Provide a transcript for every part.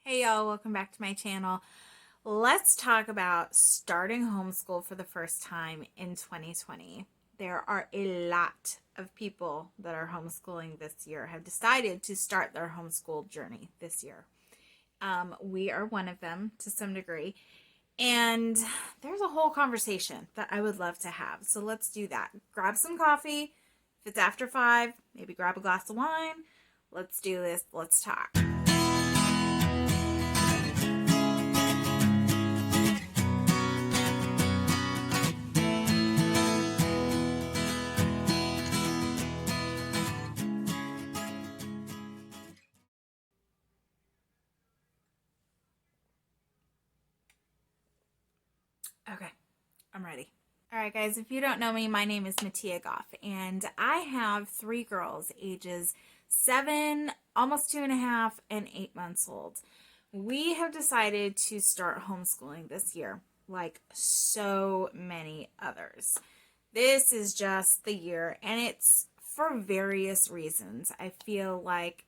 Hey y'all, welcome back to my channel. Let's talk about starting homeschool for the first time in 2020. There are a lot of people that are homeschooling this year, have decided to start their homeschool journey this year. We are one of them to some degree, and there's a whole conversation that I would love to have. So let's do that. Grab some coffee. If it's after 5, maybe grab a glass of wine. Let's do this. Let's talk. Okay, I'm ready. All right, guys, if you don't know me, my name is Mattia Goff, and I have 3 girls, ages 7, almost 2.5, and 8 months old. We have decided to start homeschooling this year, like so many others. This is just the year, and it's for various reasons. I feel like,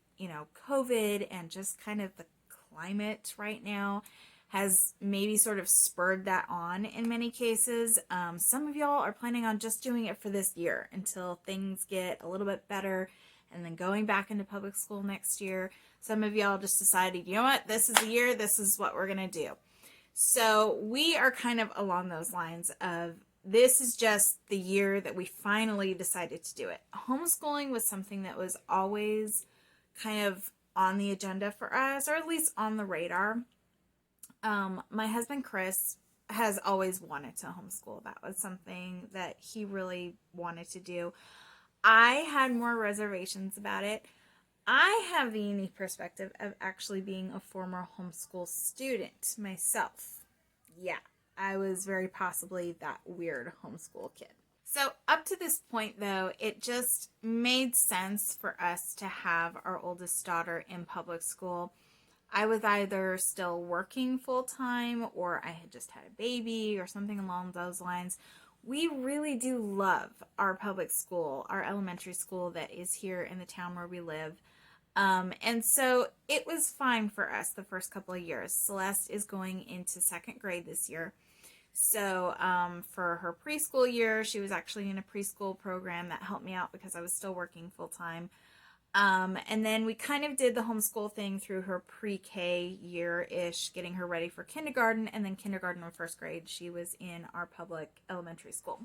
COVID and just kind of the climate right now has maybe sort of spurred that on in many cases. Some of y'all are planning on just doing it for this year until things get a little bit better and then going back into public school next year. Some of y'all just decided, you know what, this is the year, this is what we're going to do. So we are kind of along those lines of this is just the year that we finally decided to do it. Homeschooling was something that was always kind of on the agenda for us, or at least on the radar. My husband Chris has always wanted to homeschool. That was something that he really wanted to do. I had more reservations about it. I have the unique perspective of actually being a former homeschool student myself. Yeah, I was very possibly that weird homeschool kid. So up to this point, though, it just made sense for us to have our oldest daughter in public school. I was either still working full time or I had just had a baby or something along those lines. We really do love our public school, our elementary school that is here in the town where we live. And so it was fine for us the first couple of years. Celeste is going into 2nd grade this year. So for her preschool year, she was actually in a preschool program that helped me out because I was still working full time. And then we kind of did the homeschool thing through her pre-K year-ish, getting her ready for kindergarten, and then kindergarten or 1st grade, she was in our public elementary school.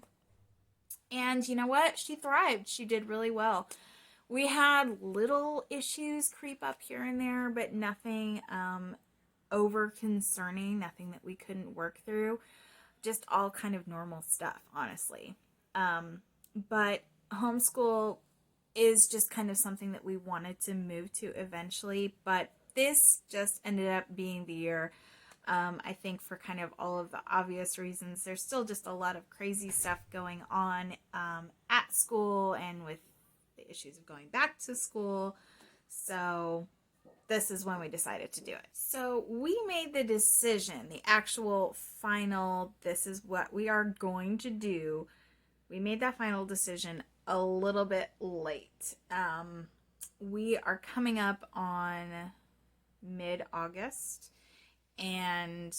And you know what? She thrived. She did really well. We had little issues creep up here and there, but nothing over concerning, nothing that we couldn't work through. Just all kind of normal stuff, honestly. But homeschool is just kind of something that we wanted to move to eventually, but this just ended up being the year. I think for kind of all of the obvious reasons. There's still just a lot of crazy stuff going on at school and with the issues of going back to school. So this is when we decided to do it. So we made the decision, the actual final, this is what we are going to do. We made that final decision a little bit late. We are coming up on mid-August, and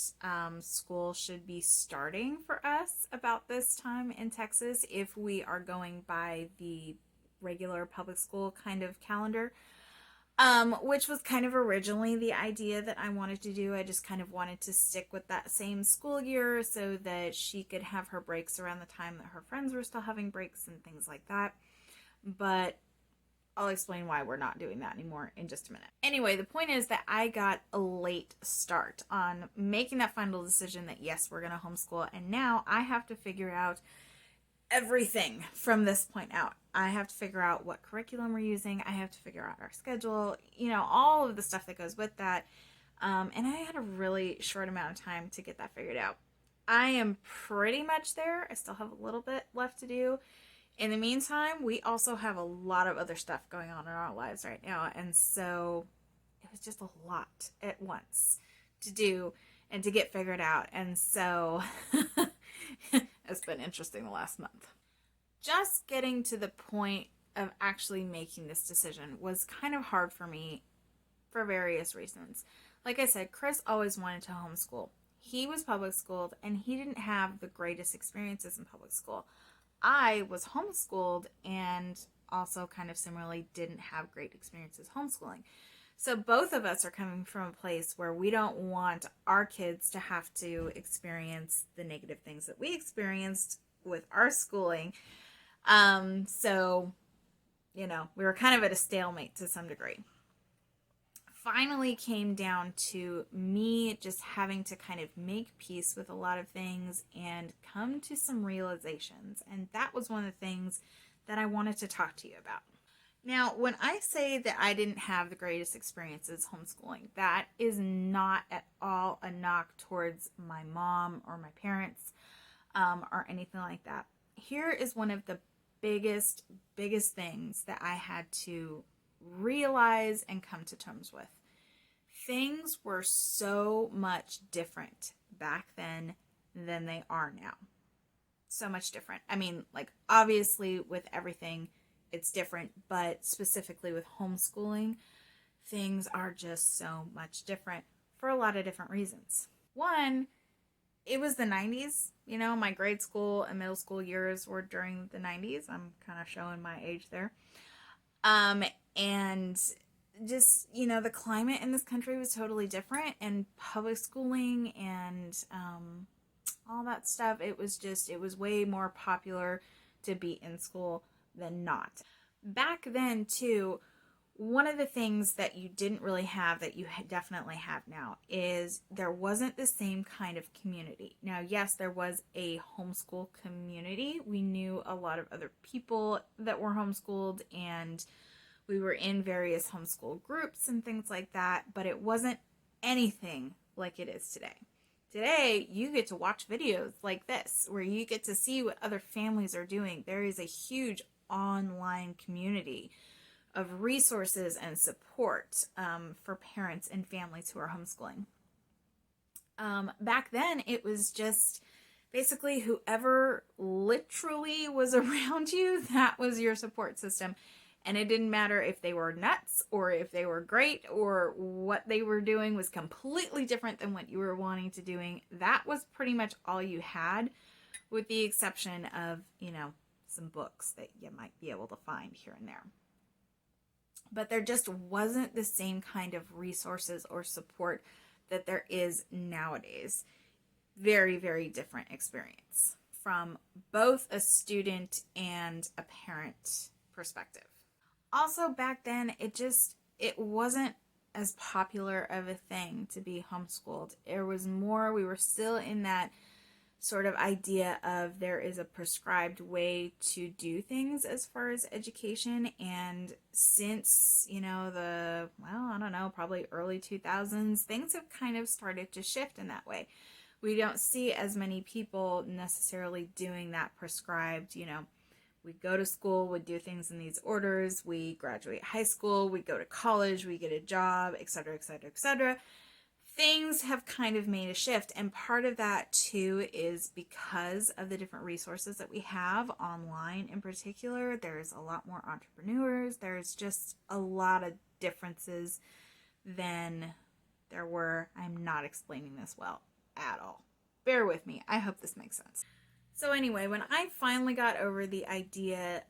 school should be starting for us about this time in Texas if we are going by the regular public school kind of calendar. Which was kind of originally the idea that I wanted to do. I just kind of wanted to stick with that same school year so that she could have her breaks around the time that her friends were still having breaks and things like that. But I'll explain why we're not doing that anymore in just a minute. Anyway, the point is that I got a late start on making that final decision that yes, we're going to homeschool, and now I have to figure out everything from this point out. I have to figure out what curriculum we're using. I have to figure out our schedule, all of the stuff that goes with that. And I had a really short amount of time to get that figured out. I am pretty much there. I still have a little bit left to do. In the meantime, we also have a lot of other stuff going on in our lives right now. And so it was just a lot at once to do and to get figured out. And so it's been interesting the last month. Just getting to the point of actually making this decision was kind of hard for me for various reasons. Like I said, Chris always wanted to homeschool. He was public schooled and he didn't have the greatest experiences in public school. I was homeschooled and also kind of similarly didn't have great experiences homeschooling. So both of us are coming from a place where we don't want our kids to have to experience the negative things that we experienced with our schooling. So, we were kind of at a stalemate to some degree. Finally came down to me just having to kind of make peace with a lot of things and come to some realizations. And that was one of the things that I wanted to talk to you about. Now, when I say that I didn't have the greatest experiences homeschooling, that is not at all a knock towards my mom or my parents or anything like that. Here is one of the biggest things that I had to realize and come to terms with. Things were so much different back then than they are now. So much different. I mean, like, obviously with everything, it's different, but specifically with homeschooling, things are just so much different for a lot of different reasons. One, it was the 90s. My grade school and middle school years were during the 90s. I'm kind of showing my age there. And just, the climate in this country was totally different, and public schooling and all that stuff, it was way more popular to be in school than not. Back then, too, one of the things that you didn't really have that you definitely have now is there wasn't the same kind of community. Now, yes, there was a homeschool community. We knew a lot of other people that were homeschooled, and we were in various homeschool groups and things like that, but it wasn't anything like it is today. Today, you get to watch videos like this, where you get to see what other families are doing. There is a huge online community of resources and support for parents and families who are homeschooling. Back then, it was just basically whoever literally was around you, that was your support system. And it didn't matter if they were nuts or if they were great or what they were doing was completely different than what you were wanting to doing. That was pretty much all you had, with the exception of, some books that you might be able to find here and there. But there just wasn't the same kind of resources or support that there is nowadays. Very, very different experience from both a student and a parent perspective. Also, back then, it wasn't as popular of a thing to be homeschooled. We were still in that sort of idea of there is a prescribed way to do things as far as education. And since, probably early 2000s, things have kind of started to shift in that way. We don't see as many people necessarily doing that prescribed, we go to school, we do things in these orders, we graduate high school, we go to college, we get a job, etc., etc., etc. Things have kind of made a shift, and part of that too is because of the different resources that we have online in particular. There's a lot more entrepreneurs. There's just a lot of differences than there were. I'm not explaining this well at all. Bear with me. I hope this makes sense. So anyway, when I finally got over the idea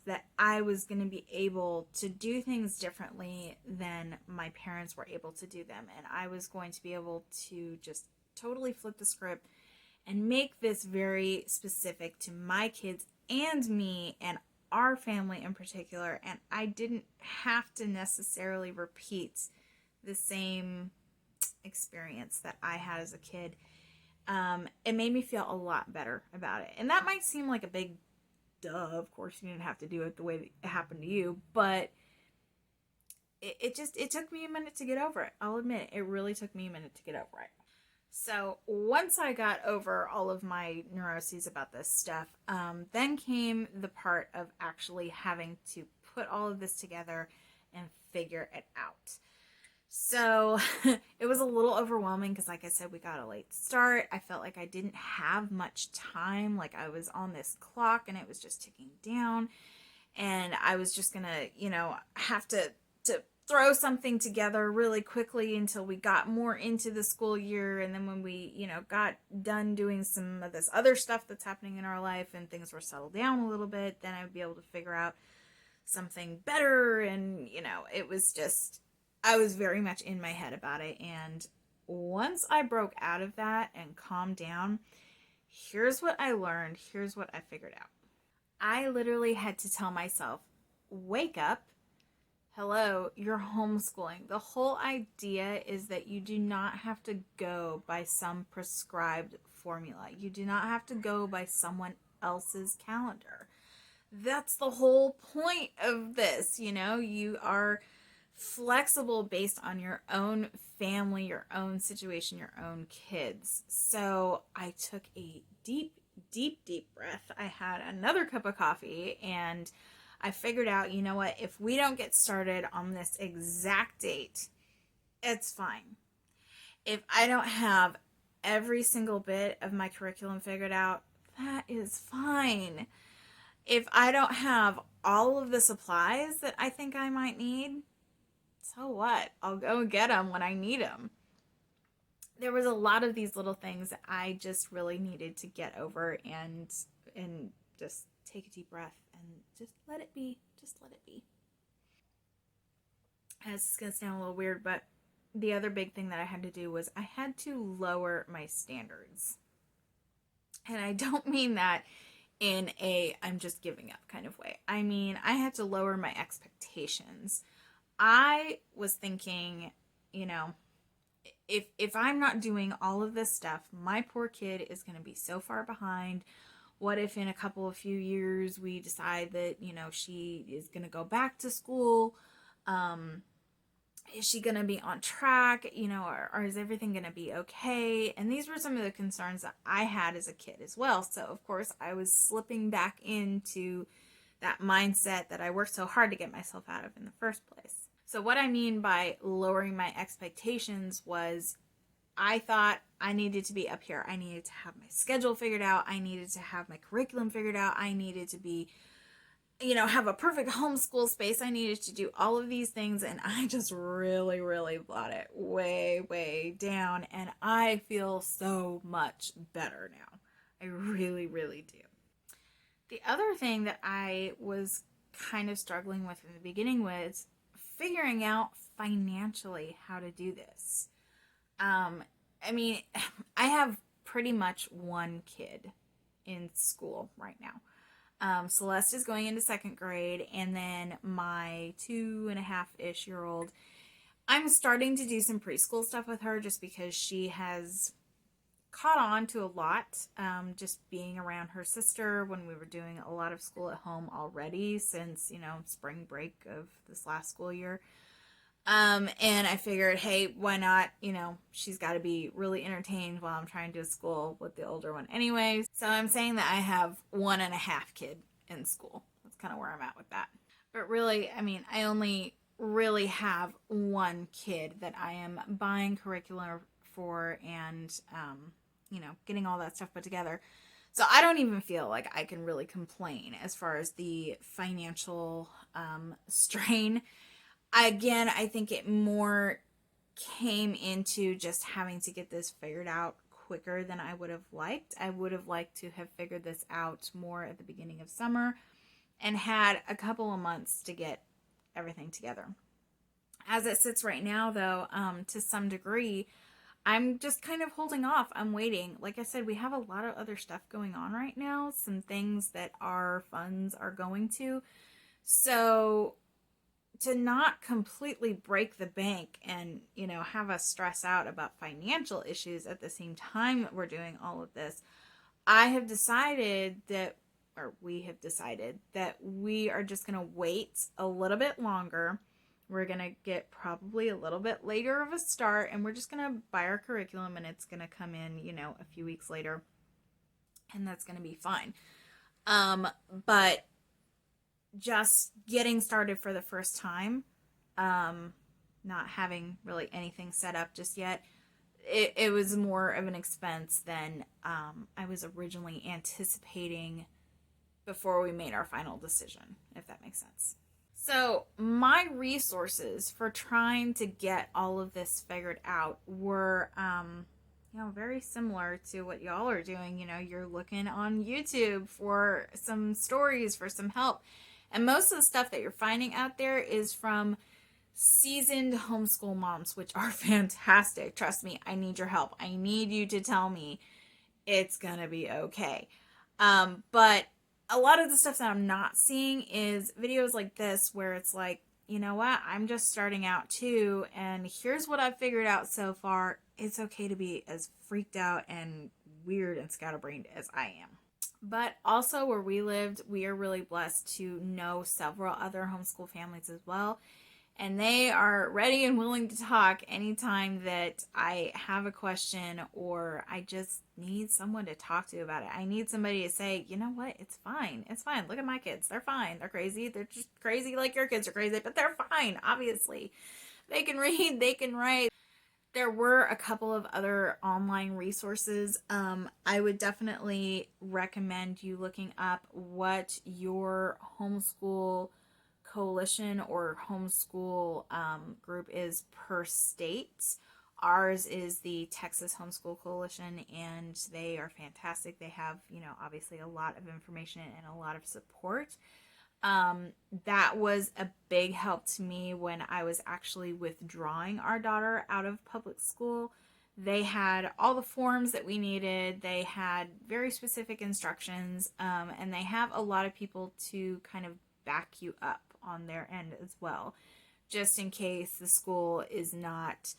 that I was going to be able to do things differently than my parents were able to do them, and I was going to be able to just totally flip the script and make this very specific to my kids and me and our family in particular, and I didn't have to necessarily repeat the same experience that I had as a kid. It made me feel a lot better about it. And that might seem like a big duh. Of course, you didn't have to do it the way that it happened to you, but it took me a minute to get over it. I'll admit, it really took me a minute to get over it. So once I got over all of my neuroses about this stuff, then came the part of actually having to put all of this together and figure it out. So it was a little overwhelming because, like I said, we got a late start. I felt like I didn't have much time. Like, I was on this clock and it was just ticking down. And I was just going to, have to throw something together really quickly until we got more into the school year. And then when we, got done doing some of this other stuff that's happening in our life and things were settled down a little bit, then I would be able to figure out something better. And, it was just, I was very much in my head about it. And once I broke out of that and calmed down, here's what I learned. Here's what I figured out. I literally had to tell myself, wake up. Hello, you're homeschooling. The whole idea is that you do not have to go by some prescribed formula. You do not have to go by someone else's calendar. That's the whole point of this. You are flexible based on your own family, your own situation, your own kids. So I took a deep, deep, deep breath. I had another cup of coffee and I figured out, you know what, if we don't get started on this exact date, it's fine. If I don't have every single bit of my curriculum figured out, that is fine. If I don't have all of the supplies that I think I might need, so what? I'll go get them when I need them. There was a lot of these little things that I just really needed to get over and just take a deep breath and just let it be. Just let it be. This is going to sound a little weird, but the other big thing that I had to do was I had to lower my standards. And I don't mean that in a I'm just giving up kind of way. I mean, I had to lower my expectations. I was thinking, if I'm not doing all of this stuff, my poor kid is going to be so far behind. What if in a few years we decide that, she is going to go back to school? Is she going to be on track? Or is everything going to be okay? And these were some of the concerns that I had as a kid as well. So, of course, I was slipping back into that mindset that I worked so hard to get myself out of in the first place. So what I mean by lowering my expectations was I thought I needed to be up here. I needed to have my schedule figured out. I needed to have my curriculum figured out. I needed to be, have a perfect homeschool space. I needed to do all of these things. And I just really, really brought it way, way down. And I feel so much better now. I really, really do. The other thing that I was kind of struggling with in the beginning was figuring out financially how to do this. I mean, I have pretty much one kid in school right now. Celeste is going into second grade, and then my 2.5-ish-year-old, I'm starting to do some preschool stuff with her just because she has caught on to a lot, just being around her sister when we were doing a lot of school at home already since, spring break of this last school year. And I figured, hey, why not? She's got to be really entertained while I'm trying to do school with the older one anyways. So I'm saying that I have 1.5 kid in school. That's kind of where I'm at with that. But really, I mean, I only really have one kid that I am buying curriculum for and, getting all that stuff put together. So I don't even feel like I can really complain as far as the financial strain. Again, I think it more came into just having to get this figured out quicker than I would have liked. I would have liked to have figured this out more at the beginning of summer and had a couple of months to get everything together. As it sits right now, though, to some degree, I'm just kind of holding off. I'm waiting. Like I said, we have a lot of other stuff going on right now. Some things that our funds are going to. So to not completely break the bank and, have us stress out about financial issues at the same time that we're doing all of this, we have decided that we are just going to wait a little bit longer. We're going to get probably a little bit later of a start, and we're just going to buy our curriculum, and it's going to come in, a few weeks later, and that's going to be fine. But just getting started for the first time, not having really anything set up just yet, it was more of an expense than I was originally anticipating before we made our final decision, if that makes sense. So, my resources for trying to get all of this figured out were, very similar to what y'all are doing. You're looking on YouTube for some stories, for some help. And most of the stuff that you're finding out there is from seasoned homeschool moms, which are fantastic. Trust me, I need your help. I need you to tell me it's gonna be okay. But a lot of the stuff that I'm not seeing is videos like this where it's like, you know what, I'm just starting out too, and here's what I've figured out so far. It's okay to be as freaked out and weird and scatterbrained as I am. But also, where we lived, we are really blessed to know several other homeschool families as well. And they are ready and willing to talk anytime that I have a question or I just need someone to talk to about it. I need somebody to say, you know what, it's fine. It's fine. Look at my kids. They're fine. They're crazy. They're just crazy like your kids are crazy, but they're fine, obviously. They can read, they can write. There were a couple of other online resources. I would definitely recommend you looking up what your homeschool coalition or homeschool group is per state. Ours is the Texas Homeschool Coalition, and they are fantastic. They have, obviously a lot of information and a lot of support. That was a big help to me when I was actually withdrawing our daughter out of public school. They had all the forms that we needed. They had very specific instructions, and they have a lot of people to kind of back you up on their end as well, just in case the school is not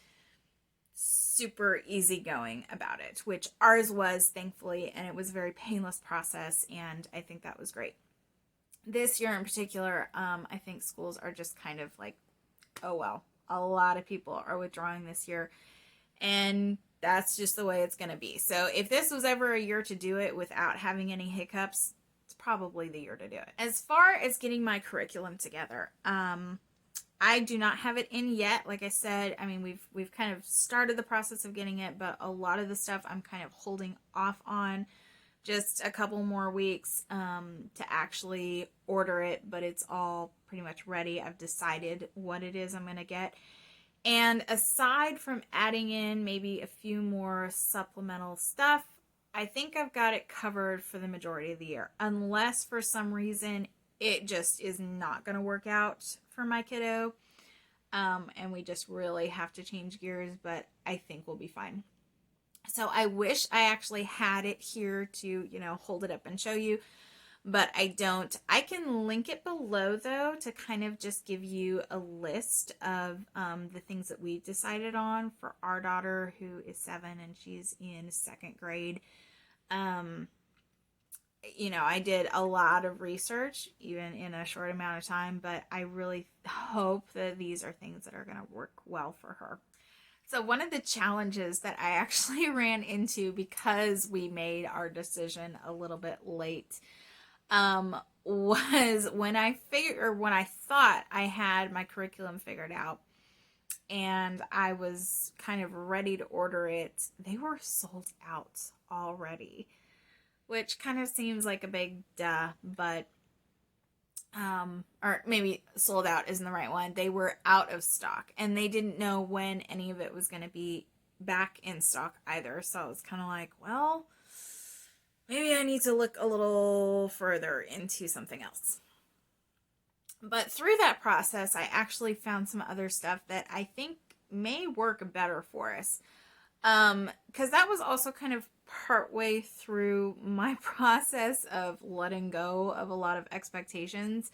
super easygoing about it, which ours was, thankfully, and it was a very painless process, and I think that was great. This year in particular, I think schools are just kind of like, oh well, a lot of people are withdrawing this year, and that's just the way it's going to be. So if this was ever a year to do it without having any hiccups, it's probably the year to do it. As far as getting my curriculum together, I do not have it in yet. Like I said, I mean, we've kind of started the process of getting it, but a lot of the stuff I'm kind of holding off on. Just a couple more weeks to actually order it, but it's all pretty much ready. I've decided what it is I'm going to get. And aside from adding in maybe a few more supplemental stuff, I think I've got it covered for the majority of the year. Unless for some reason it just is not going to work out for my kiddo. And we just really have to change gears, but I think we'll be fine. So I wish I actually had it here to, hold it up and show you, but I don't. I can link it below, though, to kind of just give you a list of the things that we decided on for our daughter, who is 7 and she's in 2nd grade. I did a lot of research, even in a short amount of time, but I really hope that these are things that are going to work well for her. So one of the challenges that I actually ran into because we made our decision a little bit late was when I thought I had my curriculum figured out and I was kind of ready to order it, they were sold out already, which kind of seems like a big duh, but or maybe sold out isn't the right one. They were out of stock and they didn't know when any of it was going to be back in stock either. So it was kind of like, well, maybe I need to look a little further into something else. But through that process, I actually found some other stuff that I think may work better for us. Because that was also kind of partway through my process of letting go of a lot of expectations.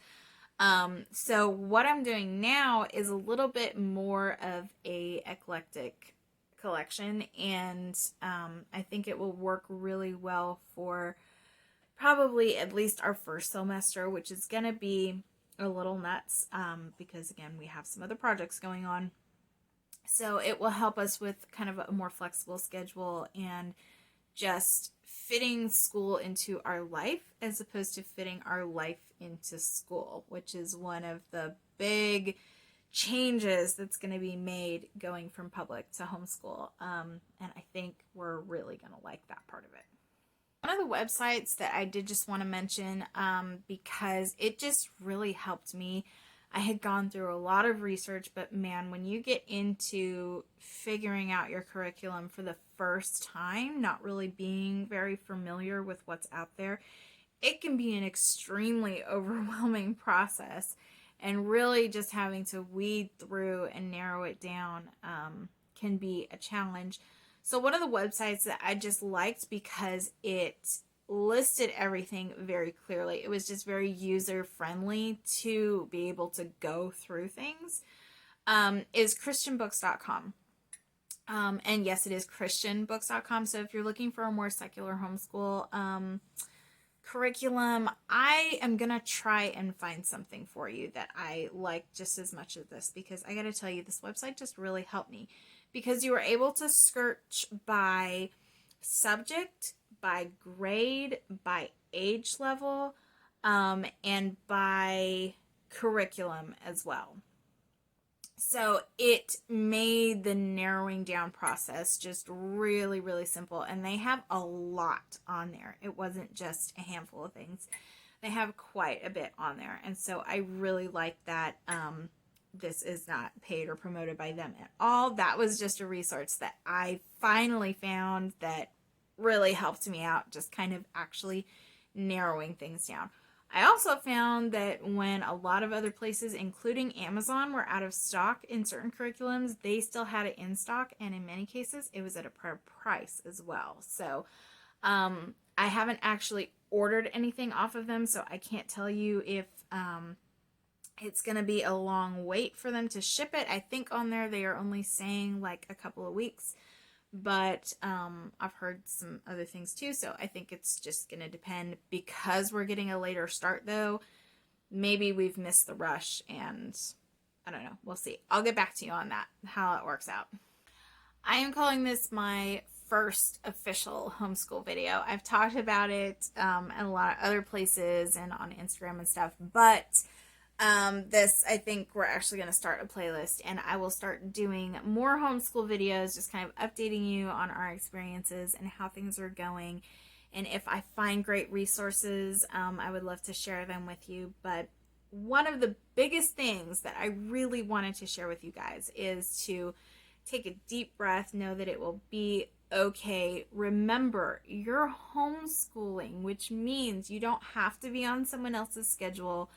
So what I'm doing now is a little bit more of a eclectic collection, and I think it will work really well for probably at least our first semester, which is going to be a little nuts because, again, we have some other projects going on. So it will help us with kind of a more flexible schedule and just fitting school into our life as opposed to fitting our life into school, which is one of the big changes that's going to be made going from public to homeschool. And I think we're really going to like that part of it. One of the websites that I did just want to mention because it just really helped me. I had gone through a lot of research, but man, when you get into figuring out your curriculum for the first time, not really being very familiar with what's out there, it can be an extremely overwhelming process, and really just having to weed through and narrow it down can be a challenge. So one of the websites that I just liked because it listed everything very clearly, it was just very user friendly to be able to go through things, is christianbooks.com. And yes, it is christianbooks.com. So if you're looking for a more secular homeschool curriculum, I am gonna try and find something for you that I like just as much as this, because I gotta tell you, this website just really helped me, because you were able to search by subject, by grade, by age level, and by curriculum as well. So it made the narrowing down process just really, really simple. And they have a lot on there. It wasn't just a handful of things. They have quite a bit on there. And so I really like that. This is not paid or promoted by them at all. That was just a resource that I finally found that really helped me out, just kind of actually narrowing things down. I also found that when a lot of other places, including Amazon, were out of stock in certain curriculums, they still had it in stock, and in many cases it was at a price as well. So I haven't actually ordered anything off of them, so I can't tell you if it's going to be a long wait for them to ship it. I think on there they are only saying like a couple of weeks. But I've heard some other things too, so I think it's just going to depend. Because we're getting a later start, though, maybe we've missed the rush, and I don't know. We'll see. I'll get back to you on that, how it works out. I am calling this my first official homeschool video. I've talked about it in a lot of other places and on Instagram and stuff, but this, I think we're actually going to start a playlist, and I will start doing more homeschool videos, just kind of updating you on our experiences and how things are going. And if I find great resources, I would love to share them with you. But one of the biggest things that I really wanted to share with you guys is to take a deep breath, know that it will be okay. Remember, you're homeschooling, which means you don't have to be on someone else's schedule.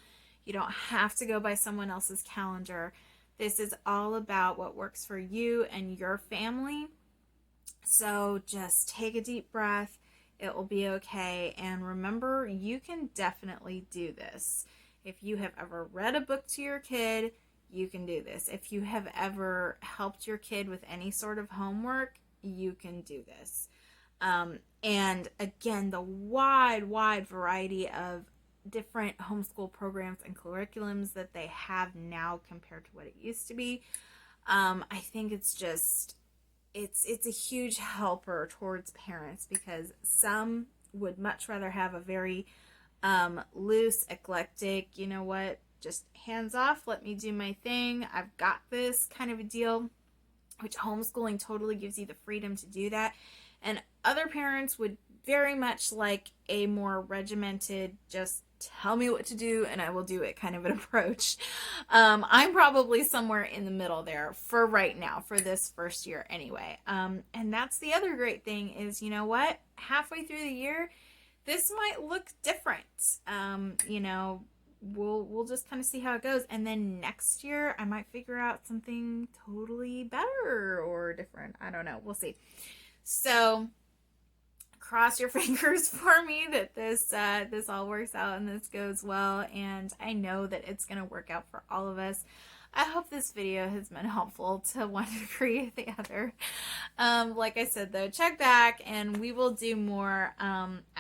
You don't have to go by someone else's calendar. This is all about what works for you and your family. So just take a deep breath. It will be okay. And remember, you can definitely do this. If you have ever read a book to your kid, you can do this. If you have ever helped your kid with any sort of homework, you can do this. And again, the wide variety of different homeschool programs and curriculums that they have now compared to what it used to be. I think it's just, it's a huge helper towards parents, because some would much rather have a very loose, eclectic, you know what, just hands off, let me do my thing, I've got this kind of a deal, which homeschooling totally gives you the freedom to do that. And other parents would very much like a more regimented, just tell me what to do and I will do it kind of an approach. I'm probably somewhere in the middle there for right now, for this first year anyway. And that's the other great thing is, you know what, halfway through the year, this might look different. You know, we'll just kind of see how it goes. And then next year I might figure out something totally better or different. I don't know. We'll see. So cross your fingers for me that this all works out and this goes well, and I know that it's going to work out for all of us. I hope this video has been helpful to one degree or the other. Like I said though, check back and we will do more.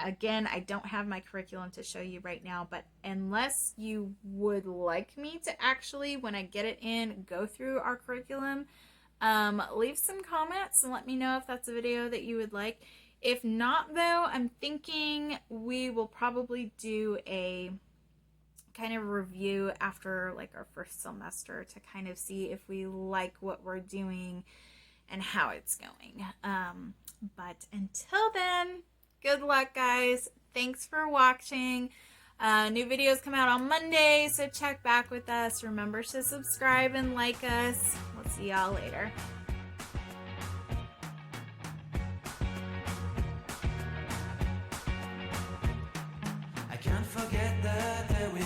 Again, I don't have my curriculum to show you right now, but unless you would like me to actually, when I get it in, go through our curriculum, leave some comments and let me know if that's a video that you would like. If not, though, I'm thinking we will probably do a kind of review after like our first semester to kind of see if we like what we're doing and how it's going. But until then, good luck, guys. Thanks for watching. New videos come out on Monday, so check back with us. Remember to subscribe and like us. We'll see y'all later.